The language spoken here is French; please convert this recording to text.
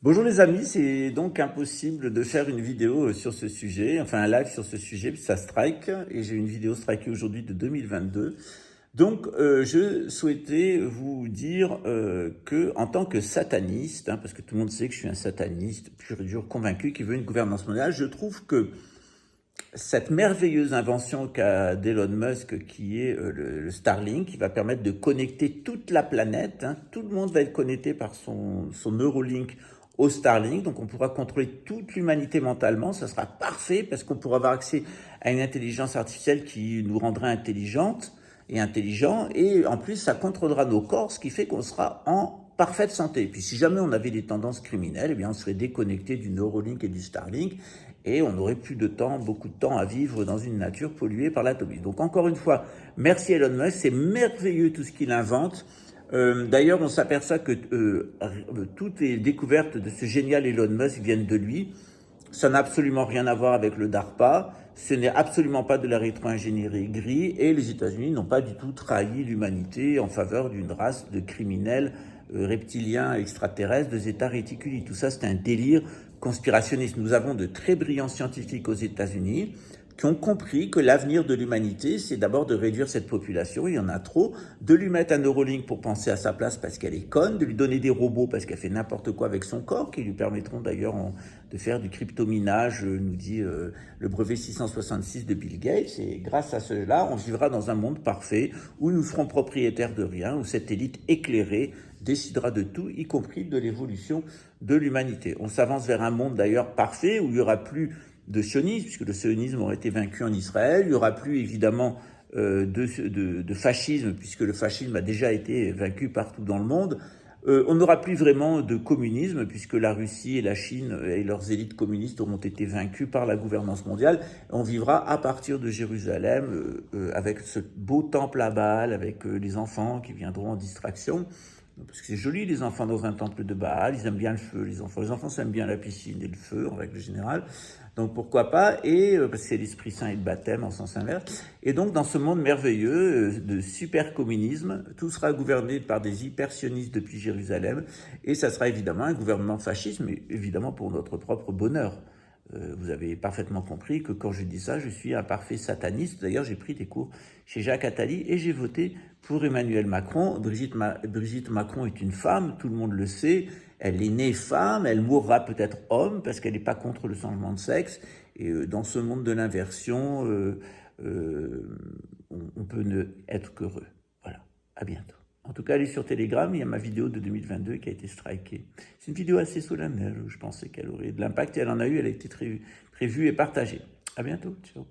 Bonjour les amis, c'est donc impossible de faire une vidéo sur ce sujet, enfin un live sur ce sujet, puis ça strike, et j'ai une vidéo strikée aujourd'hui de 2022. Donc je souhaitais vous dire que en tant que sataniste, parce que tout le monde sait que je suis un sataniste pur et dur convaincu qui veut une gouvernance mondiale, je trouve que cette merveilleuse invention qu'a d'Elon Musk, qui est le Starlink, qui va permettre de connecter toute la planète, tout le monde va être connecté par son Neuralink au Starlink, donc on pourra contrôler toute l'humanité mentalement, ça sera parfait parce qu'on pourra avoir accès à une intelligence artificielle qui nous rendra intelligente et intelligents, et en plus ça contrôlera nos corps, ce qui fait qu'on sera en parfaite santé. Et puis si jamais on avait des tendances criminelles, eh bien on serait déconnecté du Neuralink et du Starlink, et on n'aurait plus de temps, beaucoup de temps à vivre dans une nature polluée par l'atomisme. Donc encore une fois, merci Elon Musk, c'est merveilleux tout ce qu'il invente. D'ailleurs, on s'aperçoit que toutes les découvertes de ce génial Elon Musk viennent de lui. Ça n'a absolument rien à voir avec le DARPA, ce n'est absolument pas de la rétro-ingénierie gris, et les États-Unis n'ont pas du tout trahi l'humanité en faveur d'une race de criminels reptiliens extraterrestres, de Zeta Reticuli. Tout ça, c'est un délire conspirationniste. Nous avons de très brillants scientifiques aux États-Unis qui ont compris que l'avenir de l'humanité, c'est d'abord de réduire cette population, il y en a trop, de lui mettre un Neuralink pour penser à sa place parce qu'elle est conne, de lui donner des robots parce qu'elle fait n'importe quoi avec son corps, qui lui permettront d'ailleurs de faire du cryptominage, nous dit le brevet 666 de Bill Gates, et grâce à cela, on vivra dans un monde parfait où nous serons propriétaires de rien, où cette élite éclairée décidera de tout, y compris de l'évolution de l'humanité. On s'avance vers un monde d'ailleurs parfait, où il n'y aura plus de sionisme, puisque le sionisme aurait été vaincu en Israël. Il n'y aura plus évidemment de fascisme, puisque le fascisme a déjà été vaincu partout dans le monde. On n'aura plus vraiment de communisme, puisque la Russie et la Chine et leurs élites communistes auront été vaincues par la gouvernance mondiale. On vivra à partir de Jérusalem, avec ce beau temple à Baal, avec les enfants qui viendront en distraction. Parce que c'est joli, les enfants dans un temple de Baal, ils aiment bien le feu, les enfants. Les enfants aiment bien la piscine et le feu, en règle générale. Donc pourquoi pas, et parce que c'est l'Esprit Saint et le baptême en sens inverse. Et donc dans ce monde merveilleux de super communisme, tout sera gouverné par des hyper-sionistes depuis Jérusalem, et ça sera évidemment un gouvernement fasciste, mais évidemment pour notre propre bonheur. Vous avez parfaitement compris que quand je dis ça, je suis un parfait sataniste. D'ailleurs, j'ai pris des cours chez Jacques Attali et j'ai voté pour Emmanuel Macron. Brigitte Macron est une femme, tout le monde le sait. Elle est née femme, elle mourra peut-être homme parce qu'elle n'est pas contre le changement de sexe. Et dans ce monde de l'inversion, on peut ne être qu'heureux. Voilà, à bientôt. En tout cas, allez sur Telegram, il y a ma vidéo de 2022 qui a été strikée. C'est une vidéo assez solennelle, je pensais qu'elle aurait de l'impact, et elle en a eu, elle a été prévue et partagée. À bientôt, ciao.